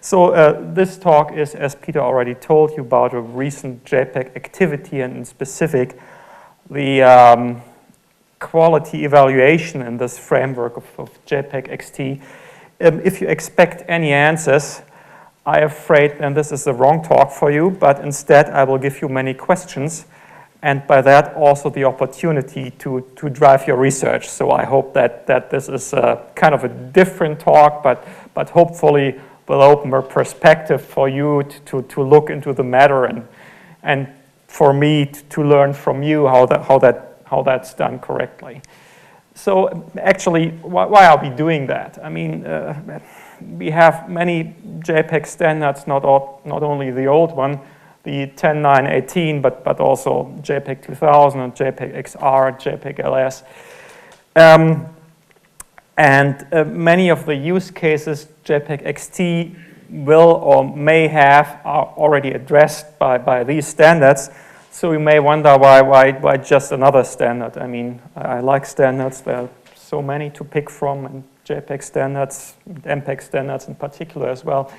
So this talk is, as Peter already told you, about a recent JPEG activity, and in specific, the quality evaluation in this framework of JPEG XT. If you expect any answers, I'm afraid then this is the wrong talk for you, but instead I will give you many questions, and by that also the opportunity to drive your research. So I hope that this is kind of a different talk, but hopefully will open a perspective for you to look into the matter, and for me to learn from you how that's done correctly. So actually, why are we doing that? I mean, we have many JPEG standards, not only the old one, the 10.9.18, but also JPEG 2000 and JPEG XR, JPEG LS. And many of the use cases JPEG XT will or may have are already addressed by these standards. So you may wonder why just another standard. I mean, I like standards. There are so many to pick from, and JPEG standards, MPEG standards in particular as well.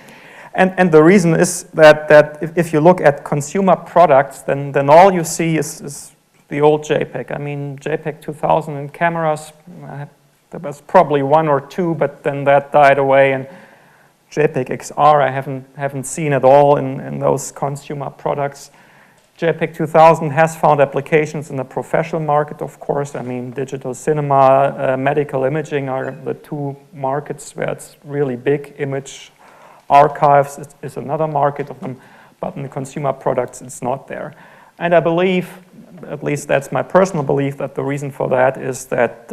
And the reason is that if you look at consumer products, then all you see is the old JPEG. I mean, JPEG 2000 in cameras, there was probably one or two, but then that died away. And JPEG XR, I haven't seen at all in those consumer products. JPEG 2000 has found applications in the professional market, of course. I mean, digital cinema, medical imaging are the two markets where it's really big. Image archives is another market of them, but in the consumer products, it's not there. And I believe, at least that's my personal belief, that the reason for that is that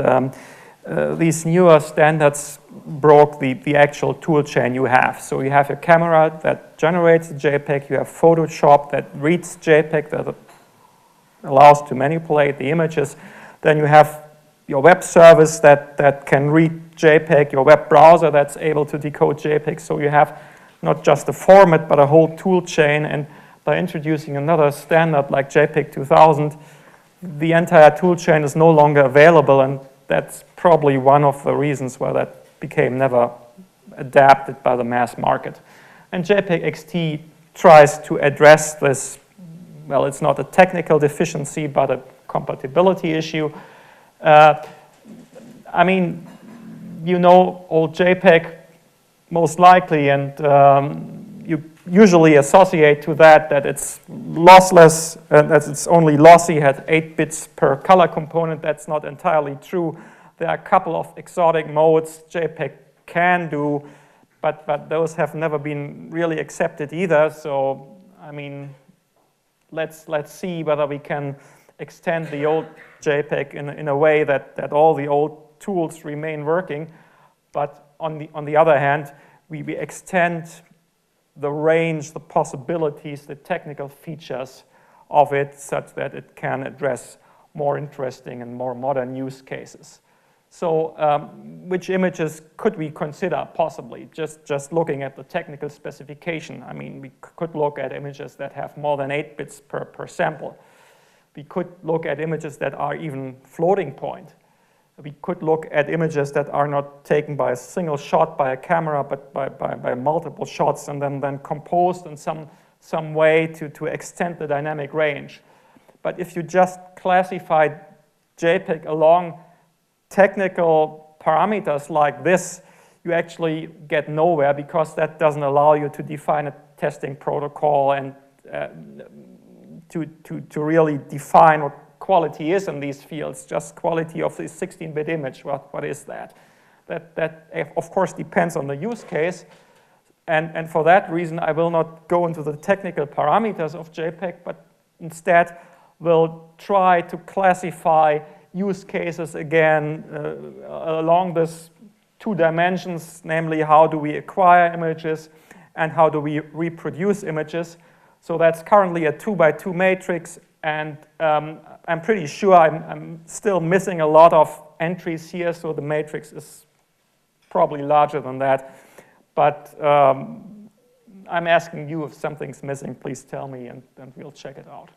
these newer standards broke the actual tool chain you have. So you have a camera that generates JPEG, you have Photoshop that reads JPEG, that allows to manipulate the images. Then you have your web service that can read JPEG, your web browser that's able to decode JPEG. So you have not just a format, but a whole tool chain. And by introducing another standard like JPEG 2000, the entire tool chain is no longer available, and that's probably one of the reasons why that became never adapted by the mass market. And JPEG XT tries to address this. Well, it's not a technical deficiency, but a compatibility issue. I mean, you know old JPEG most likely, and you usually associate to that it's lossless, and that it's only lossy, had 8 bits per color component. That's not entirely true. There are a couple of exotic modes JPEG can do, but those have never been really accepted either. So, I mean, let's see whether we can extend the old JPEG in a way that all the old tools remain working. But on the other hand, we extend the range, the possibilities, the technical features of it such that it can address more interesting and more modern use cases. So which images could we consider possibly? Just looking at the technical specification. I mean, we could look at images that have more than 8 bits per sample. We could look at images that are even floating point. We could look at images that are not taken by a single shot by a camera, but by multiple shots, and then composed in some way to extend the dynamic range. But if you just classify JPEG along technical parameters like this, you actually get nowhere, because that doesn't allow you to define a testing protocol and to really define what quality is in these fields. Just quality of the 16-bit image. What is that? That of course depends on the use case, and for that reason I will not go into the technical parameters of JPEG, but instead will try to classify use cases again along this 2 dimensions, namely how do we acquire images and how do we reproduce images. So that's currently a 2x2 matrix, and I'm pretty sure I'm still missing a lot of entries here, so the matrix is probably larger than that. But I'm asking you if something's missing, please tell me, and we'll check it out.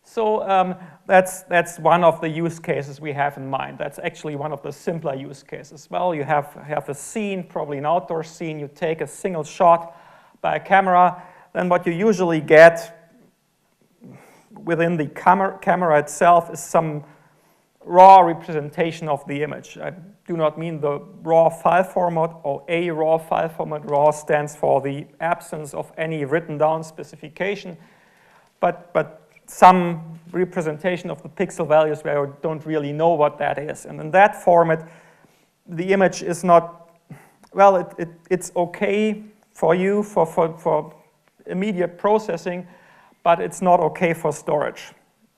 So that's one of the use cases we have in mind. That's actually one of the simpler use cases. Well, you have a scene, probably an outdoor scene. You take a single shot by a camera. Then what you usually get within the camera itself is some raw representation of the image. I do not mean the raw file format or a raw file format. Raw stands for the absence of any written down specification, but some representation of the pixel values where you don't really know what that is. And in that format, the image is not, well, it's okay for you for immediate processing, but it's not okay for storage.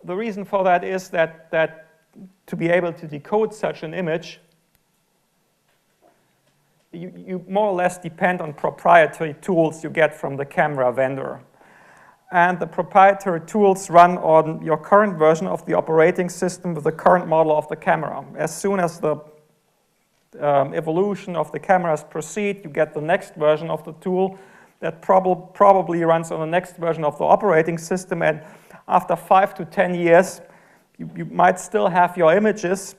The reason for that is that to be able to decode such an image, you more or less depend on proprietary tools you get from the camera vendor. And the proprietary tools run on your current version of the operating system with the current model of the camera. As soon as the evolution of the cameras proceed, you get the next version of the tool that probably runs on the next version of the operating system. And after 5 to 10 years, you might still have your images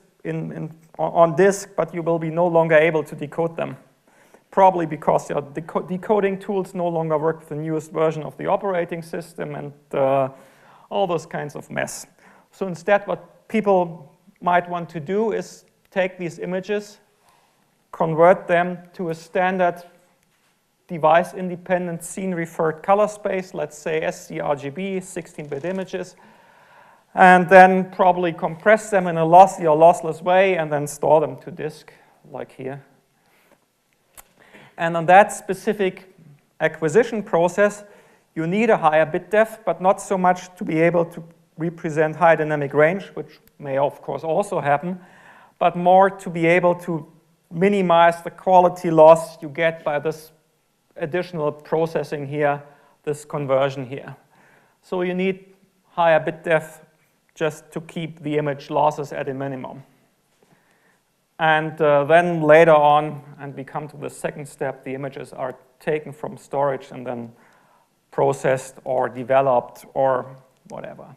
on disk, but you will be no longer able to decode them. Probably because your decoding tools no longer work with the newest version of the operating system and all those kinds of mess. So instead, what people might want to do is take these images, convert them to a standard device-independent scene-referred color space, let's say sRGB, 16-bit images, and then probably compress them in a lossy or lossless way and then store them to disk, like here. And on that specific acquisition process, you need a higher bit depth, but not so much to be able to represent high dynamic range, which may of course also happen, but more to be able to minimize the quality loss you get by this additional processing here, this conversion here. So you need higher bit depth just to keep the image losses at a minimum. And then later on, and we come to the second step, the images are taken from storage and then processed or developed or whatever.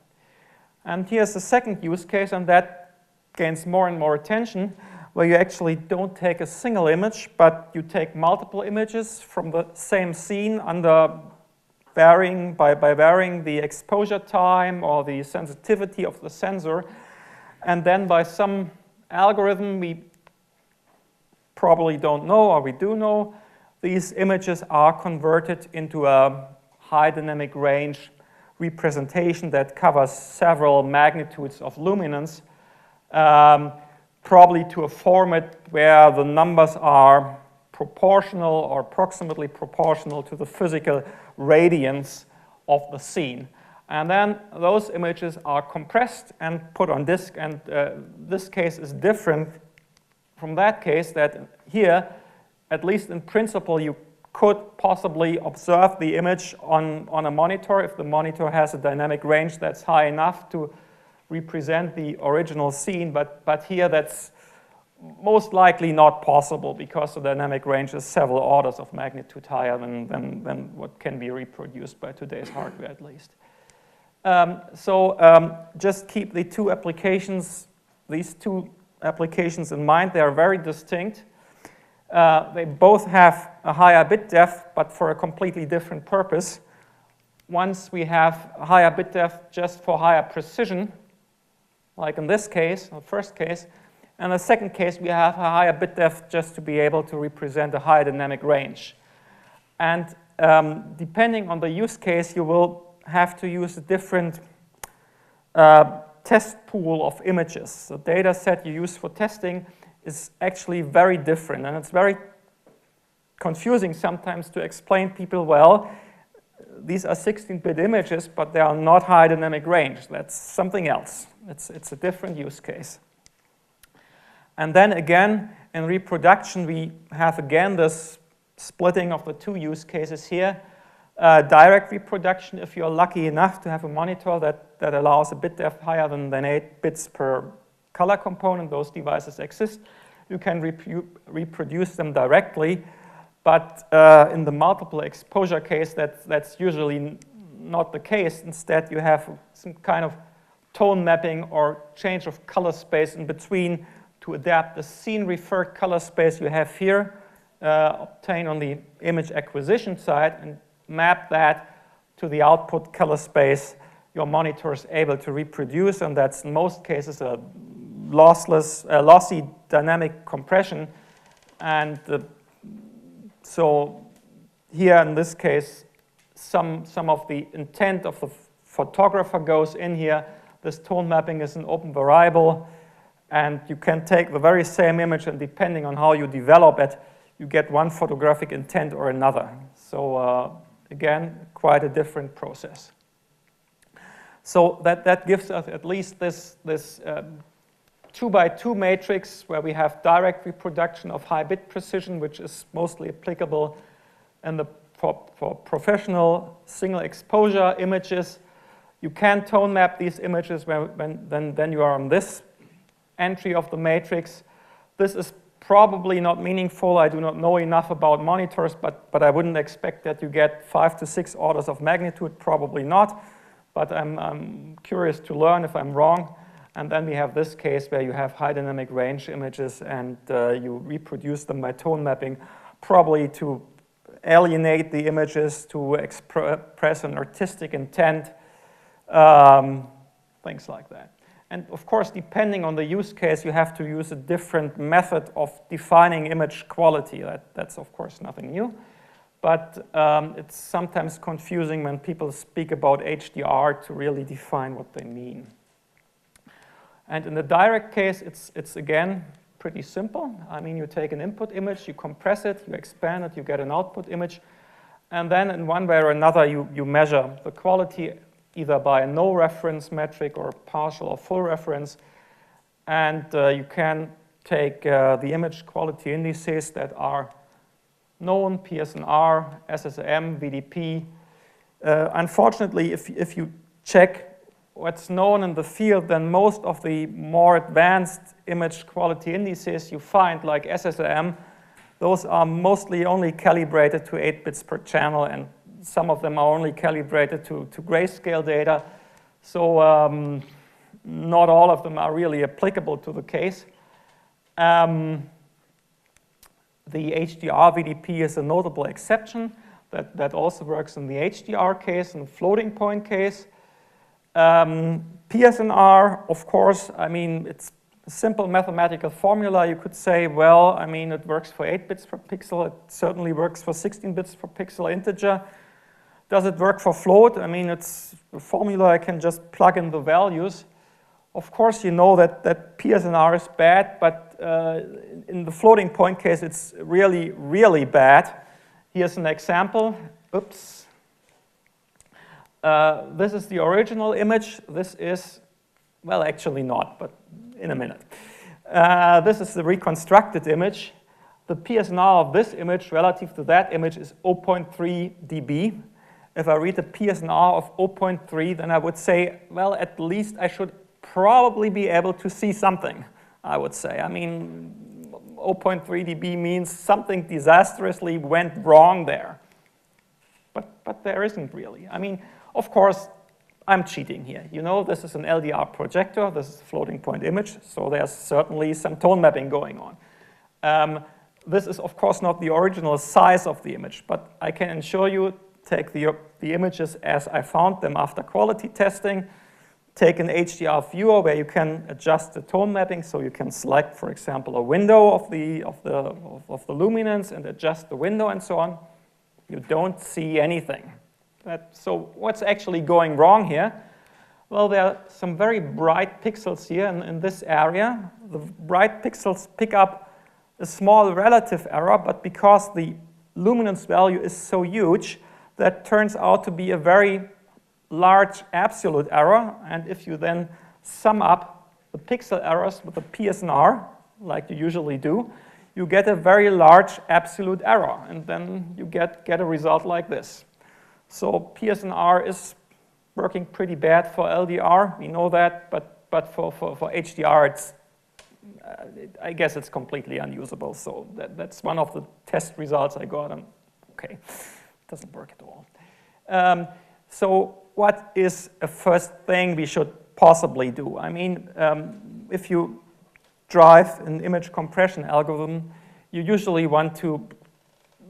And here's the second use case, and that gains more and more attention, where you actually don't take a single image, but you take multiple images from the same scene by varying the exposure time or the sensitivity of the sensor. And then by some algorithm we probably don't know, or we do know, these images are converted into a high dynamic range representation that covers several magnitudes of luminance, probably to a format where the numbers are proportional or approximately proportional to the physical radiance of the scene. And then those images are compressed and put on disk, and this case is different from that case, that here, at least in principle, you could possibly observe the image on a monitor if the monitor has a dynamic range that's high enough to represent the original scene, but here that's most likely not possible because the dynamic range is several orders of magnitude higher than what can be reproduced by today's hardware, at least. Just keep these two applications in mind. They are very distinct. They both have a higher bit depth, but for a completely different purpose. Once we have a higher bit depth just for higher precision, like in this case, the first case, and the second case, we have a higher bit depth just to be able to represent a high dynamic range. And depending on the use case, you will have to use a different test pool of images. The data set you use for testing is actually very different, and it's very confusing sometimes to explain people, well, these are 16-bit images, but they are not high dynamic range. That's something else. It's a different use case. And then again, in reproduction, we have again this splitting of the two use cases here. Direct reproduction, if you're lucky enough to have a monitor that allows a bit depth higher than 8 bits per color component, those devices exist. You can reproduce them directly, but in the multiple exposure case, that's usually not the case. Instead, you have some kind of tone mapping or change of color space in between to adapt the scene-referred color space you have here, obtained on the image acquisition side, and map that to the output color space your monitor is able to reproduce, and that's in most cases a lossy dynamic compression. And so here in this case, some of the intent of the photographer goes in here. This tone mapping is an open variable, and you can take the very same image, and depending on how you develop it, you get one photographic intent or another. So again, quite a different process. So that gives us at least this 2x2 matrix where we have direct reproduction of high bit precision, which is mostly applicable for professional single exposure images. You can tone map these images then you are on this entry of the matrix. This is probably not meaningful. I do not know enough about monitors, but I wouldn't expect that you get 5 to 6 orders of magnitude, probably not. But I'm curious to learn if I'm wrong. And then we have this case where you have high dynamic range images, and you reproduce them by tone mapping, probably to alienate the images, to express an artistic intent, things like that. And of course, depending on the use case, you have to use a different method of defining image quality. That's of course nothing new. But it's sometimes confusing when people speak about HDR to really define what they mean. And in the direct case, it's again pretty simple. I mean, you take an input image, you compress it, you expand it, you get an output image. And then in one way or another, you measure the quality either by a no reference metric or partial or full reference. And you can take the image quality indices that are known, PSNR, SSM, VDP. Unfortunately, if you check what's known in the field, then most of the more advanced image quality indices you find, like SSM, those are mostly only calibrated to 8 bits per channel, and some of them are only calibrated to grayscale data. So not all of them are really applicable to the case. The HDR VDP is a notable exception. That also works in the HDR case and floating point case. PSNR, of course, I mean, it's a simple mathematical formula. You could say, well, I mean, it works for 8 bits per pixel. It certainly works for 16 bits per pixel integer. Does it work for float? I mean, it's a formula. I can just plug in the values. Of course, you know that PSNR is bad, but in the floating point case, it's really, really bad. Here's an example. Oops. This is the original image. This is, well, actually not, but in a minute. This is the reconstructed image. The PSNR of this image relative to that image is 0.3 dB. If I read the PSNR of 0.3, then I would say, well, at least I should probably be able to see something, I would say. I mean, 0.3 dB means something disastrously went wrong there. But there isn't really. I mean, of course, I'm cheating here. You know, this is an LDR projector. This is a floating point image, so there's certainly some tone mapping going on. This is, of course, not the original size of the image, but I can assure you, take the images as I found them after quality testing, take an HDR viewer where you can adjust the tone mapping, so you can select, for example, a window of the luminance and adjust the window and so on. You don't see anything. So what's actually going wrong here? Well, there are some very bright pixels here in this area. The bright pixels pick up a small relative error, but because the luminance value is so huge, that turns out to be a very large absolute error. And if you then sum up the pixel errors with the PSNR, like you usually do, you get a very large absolute error. And then you get a result like this. So PSNR is working pretty bad for LDR. We know that. But for HDR, it's, I guess it's completely unusable. So that's one of the test results I got. And OK, doesn't work at all. So what is a first thing we should possibly do? I mean, if you drive an image compression algorithm, you usually want to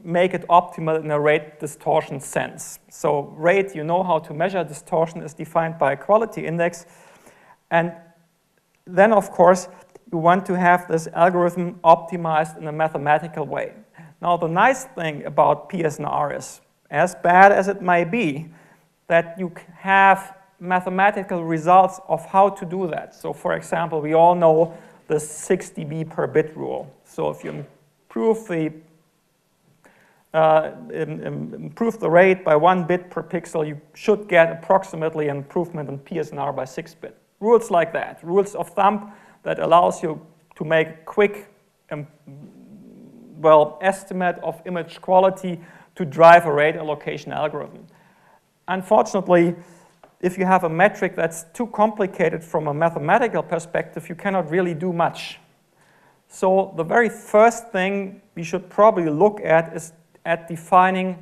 make it optimal in a rate distortion sense. So rate, you know how to measure distortion, is defined by a quality index. And then, of course, you want to have this algorithm optimized in a mathematical way. Now, the nice thing about PSNR is, as bad as it may be, that you have mathematical results of how to do that. So, for example, we all know the 6 dB per bit rule. So if you improve the rate by 1 bit per pixel, you should get approximately an improvement in PSNR by 6 bit. Rules like that, rules of thumb that allows you to make a quick estimate of image quality to drive a rate allocation algorithm. Unfortunately, if you have a metric that's too complicated from a mathematical perspective, you cannot really do much. So the very first thing we should probably look at is at defining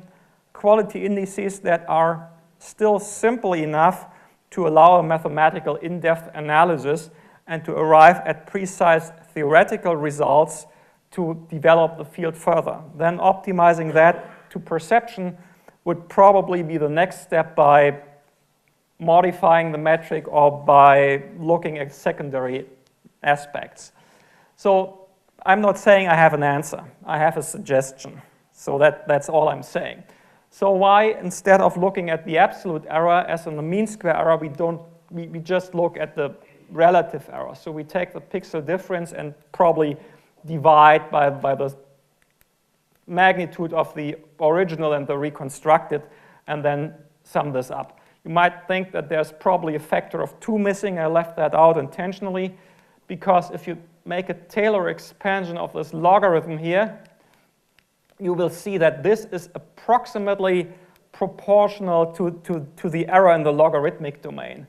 quality indices that are still simple enough to allow a mathematical in-depth analysis and to arrive at precise theoretical results to develop the field further. Then optimizing that to perception would probably be the next step by modifying the metric or by looking at secondary aspects. So I'm not saying I have an answer. I have a suggestion. So that's all I'm saying. So why, instead of looking at the absolute error as in the mean square error, we just look at the relative error. So we take the pixel difference and probably divide by the magnitude of the original and the reconstructed, and then sum this up. You might think that there's probably a factor of 2 missing. I left that out intentionally, because if you make a Taylor expansion of this logarithm here, you will see that this is approximately proportional to the error in the logarithmic domain.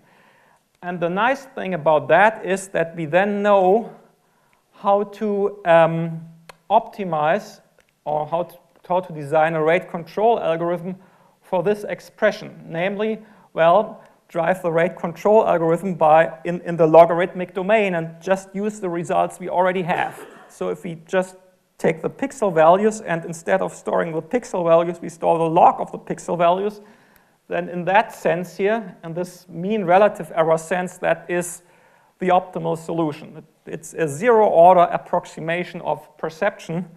And the nice thing about that is that we then know how to optimize or how to design a rate control algorithm for this expression. Namely, well, drive the rate control algorithm in the logarithmic domain and just use the results we already have. So if we just take the pixel values and instead of storing the pixel values, we store the log of the pixel values, then in that sense here, in this mean relative error sense, that is the optimal solution. It's a zero-order approximation of perception.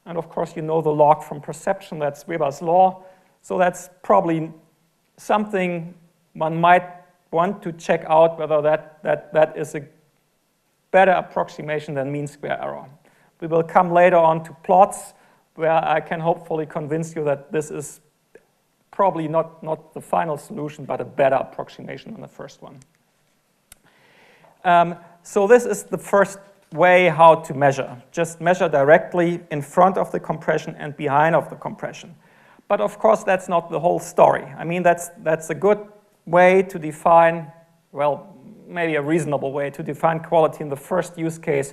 And of course, you know the log from perception, that's Weber's law. So that's probably something one might want to check out, whether that is a better approximation than mean square error. We will come later on to plots where I can hopefully convince you that this is probably not the final solution, but a better approximation than the first one. So this is the first way how to measure. Just measure directly in front of the compression and behind of the compression. But of course, that's not the whole story. I mean, that's a good way to define, well, maybe a reasonable way to define quality in the first use case,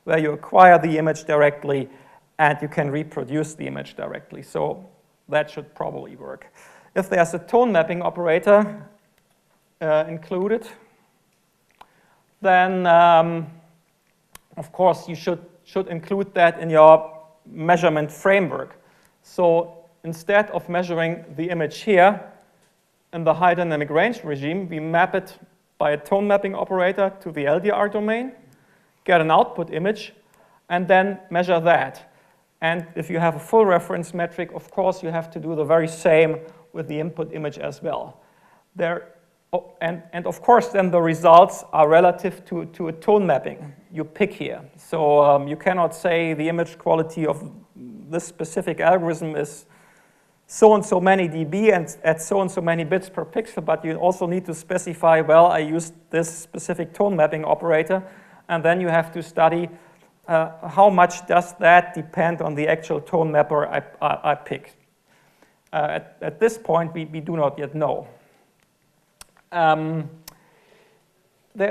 where you acquire the image directly and you can reproduce the image directly. So that should probably work. If there's a tone mapping operator included, then of course you should include that in your measurement framework. So instead of measuring the image here in the high dynamic range regime, we map it by a tone mapping operator to the LDR domain, get an output image, and then measure that. And if you have a full reference metric, of course, you have to do the very same with the input image as well. And of course, then the results are relative to a tone mapping you pick here. So you cannot say the image quality of this specific algorithm is so and so many dB and at so and so many bits per pixel, but you also need to specify, well, I used this specific tone mapping operator, and then you have to study how much does that depend on the actual tone mapper I picked. At this point, we do not yet know. There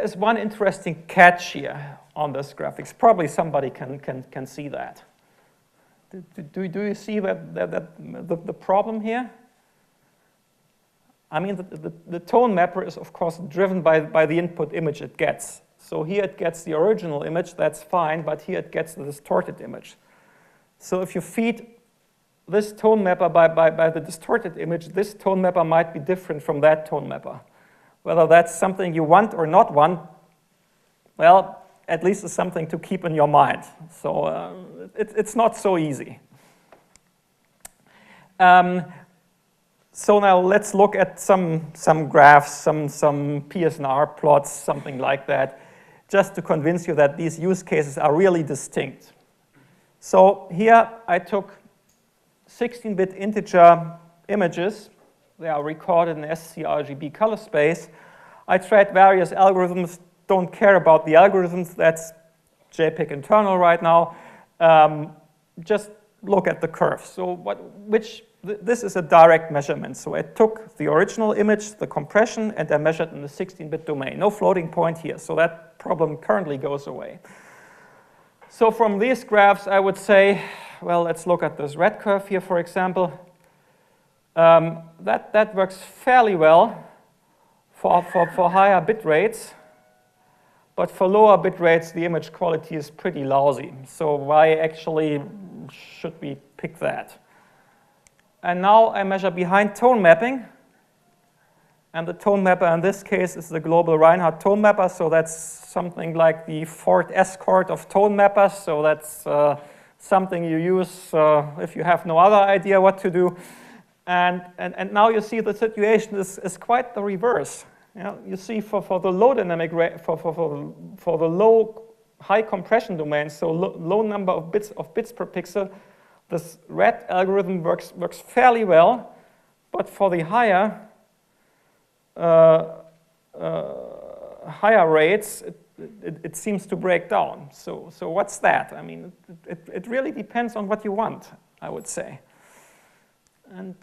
is one interesting catch here on this graphics. Probably somebody can see that. Do you see the problem here? I mean, the tone mapper is, of course, driven by the input image it gets. So here it gets the original image, that's fine, but here it gets the distorted image. So if you feed this tone mapper by the distorted image, this tone mapper might be different from that tone mapper. Whether that's something you want or not want, well, at least it's something to keep in your mind. So it's not so easy. So now let's look at some graphs, some PSNR plots, something like that, just to convince you that these use cases are really distinct. So here I took 16-bit integer images. They are recorded in sRGB color space. I tried various algorithms, don't care about the algorithms, that's JPEG internal right now. Just look at the curve. So this is a direct measurement. So I took the original image, the compression, and I measured in the 16-bit domain. No floating point here, so that problem currently goes away. So from these graphs, I would say, well, let's look at this red curve here, for example. That works fairly well for higher bit rates, but for lower bit rates, the image quality is pretty lousy. So why actually should we pick that? And now I measure behind tone mapping, and the tone mapper in this case is the global Reinhardt tone mapper, so that's something like the Ford Escort of tone mappers, so that's something you use if you have no other idea what to do. And now you see the situation is quite the reverse. You see for the low dynamic rate, for the low high compression domain, so low number of bits per pixel, this red algorithm works fairly well, but for the higher rates, it seems to break down. So what's that? I mean, it really depends on what you want, I would say. And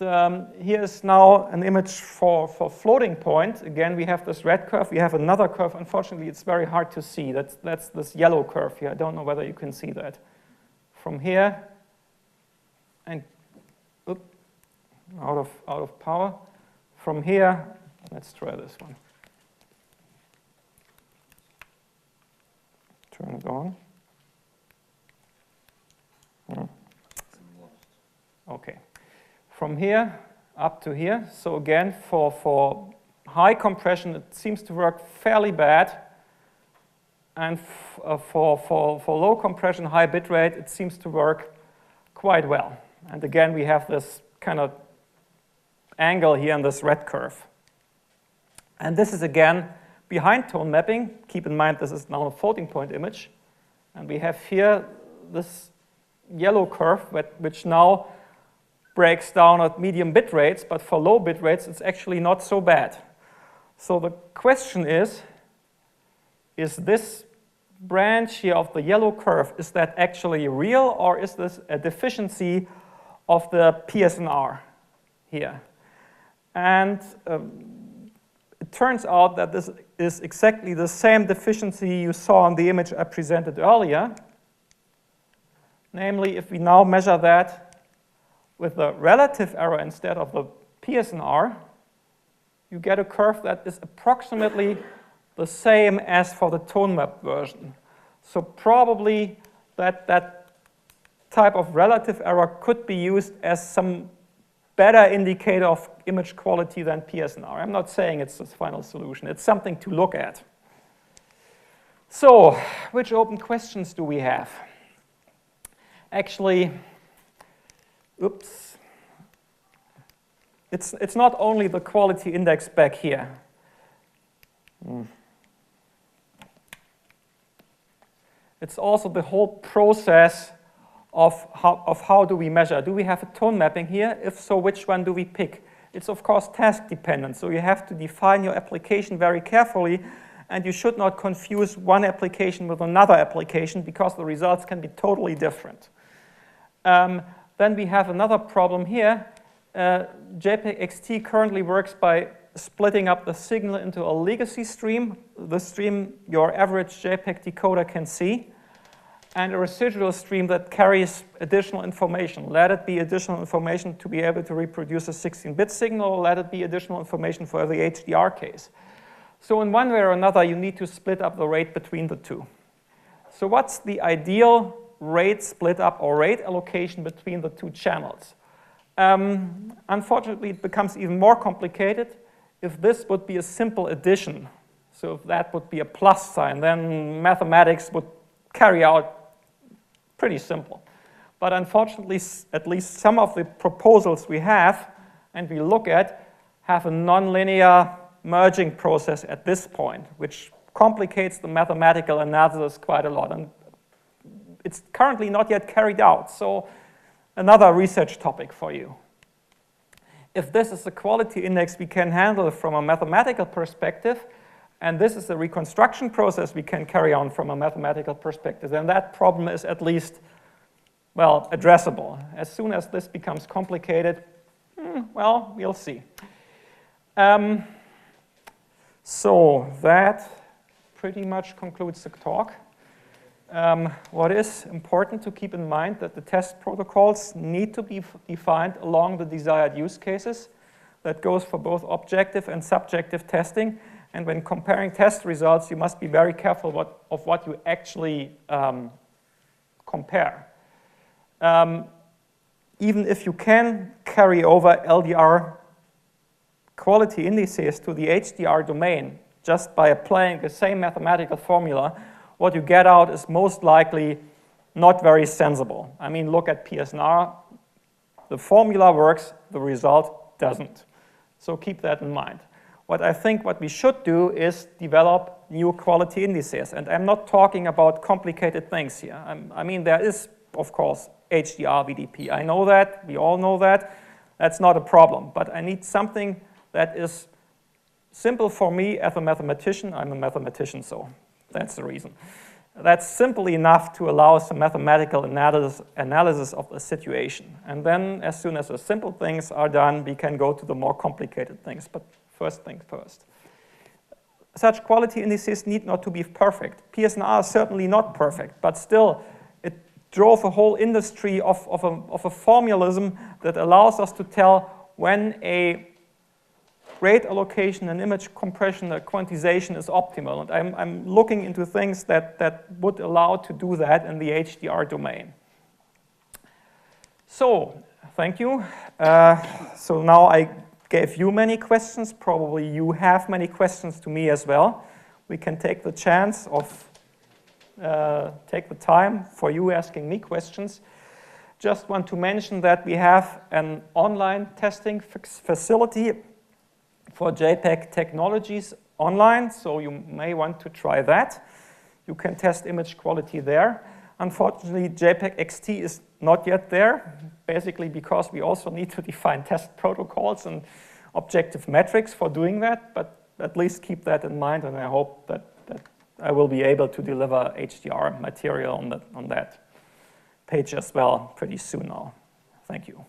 here's now an image for floating point. Again, we have this red curve. We have another curve. Unfortunately, it's very hard to see. That's this yellow curve here. I don't know whether you can see that. From here, and out of power. From here, let's try this one. Turn it on. Okay. From here up to here. So again, for high compression, it seems to work fairly bad. And for low compression, high bit rate, it seems to work quite well. And again, we have this kind of angle here in this red curve. And this is, again, behind tone mapping. Keep in mind, this is now a floating point image. And we have here this yellow curve, which now breaks down at medium bit rates, but for low bit rates, it's actually not so bad. So the question is this branch here of the yellow curve, is that actually real, or is this a deficiency of the PSNR here? And it turns out that this is exactly the same deficiency you saw in the image I presented earlier. Namely, if we now measure that with the relative error instead of the PSNR, you get a curve that is approximately the same as for the tone map version. So probably that type of relative error could be used as some better indicator of image quality than PSNR. I'm not saying it's the final solution. It's something to look at. So, which open questions do we have? Actually, oops. It's not only the quality index back here. It's also the whole process of how do we measure. Do we have a tone mapping here? If so, which one do we pick? It's, of course, task dependent. So you have to define your application very carefully. And you should not confuse one application with another application because the results can be totally different. Then we have another problem here. JPEG XT currently works by splitting up the signal into a legacy stream, the stream your average JPEG decoder can see. and a residual stream that carries additional information. Let it be additional information to be able to reproduce a 16-bit signal, or let it be additional information for the HDR case. So in one way or another, you need to split up the rate between the two. So what's the ideal rate split up or rate allocation between the two channels? Unfortunately, it becomes even more complicated if this would be a simple addition. So if that would be a plus sign, then mathematics would carry out pretty simple. But unfortunately, at least some of the proposals we have and we look at have a nonlinear merging process at this point, which complicates the mathematical analysis quite a lot. And it's currently not yet carried out. So another research topic for you. If this is the quality index we can handle from a mathematical perspective, and this is the reconstruction process we can carry on from a mathematical perspective, then that problem is at least, well, addressable. As soon as this becomes complicated, well, we'll see. So that pretty much concludes the talk. What is important to keep in mind that the test protocols need to be defined along the desired use cases. That goes for both objective and subjective testing. And when comparing test results, you must be very careful of what you actually compare. Even if you can carry over LDR quality indices to the HDR domain just by applying the same mathematical formula, what you get out is most likely not very sensible. I mean, look at PSNR. The formula works, the result doesn't. So keep that in mind. What we should do is develop new quality indices. And I'm not talking about complicated things here. I mean, there is, of course, HDR VDP. I know that. We all know that. That's not a problem. But I need something that is simple for me as a mathematician. I'm a mathematician, so that's the reason. That's simple enough to allow some mathematical analysis of the situation. And then, as soon as the simple things are done, we can go to the more complicated things. But first things first. Such quality indices need not to be perfect. PSNR is certainly not perfect, but still, it drove a whole industry of a formalism that allows us to tell when a rate allocation and image compression or quantization is optimal. And I'm looking into things that would allow to do that in the HDR domain. So, thank you. So now I gave you many questions. Probably you have many questions to me as well. We can take the chance of, take the time for you asking me questions. Just want to mention that we have an online testing facility for JPEG technologies online, so you may want to try that. You can test image quality there. Unfortunately, JPEG XT is not yet there, basically because we also need to define test protocols and objective metrics for doing that, but at least keep that in mind, and I hope that I will be able to deliver HDR material on that page as well pretty soon now. Thank you.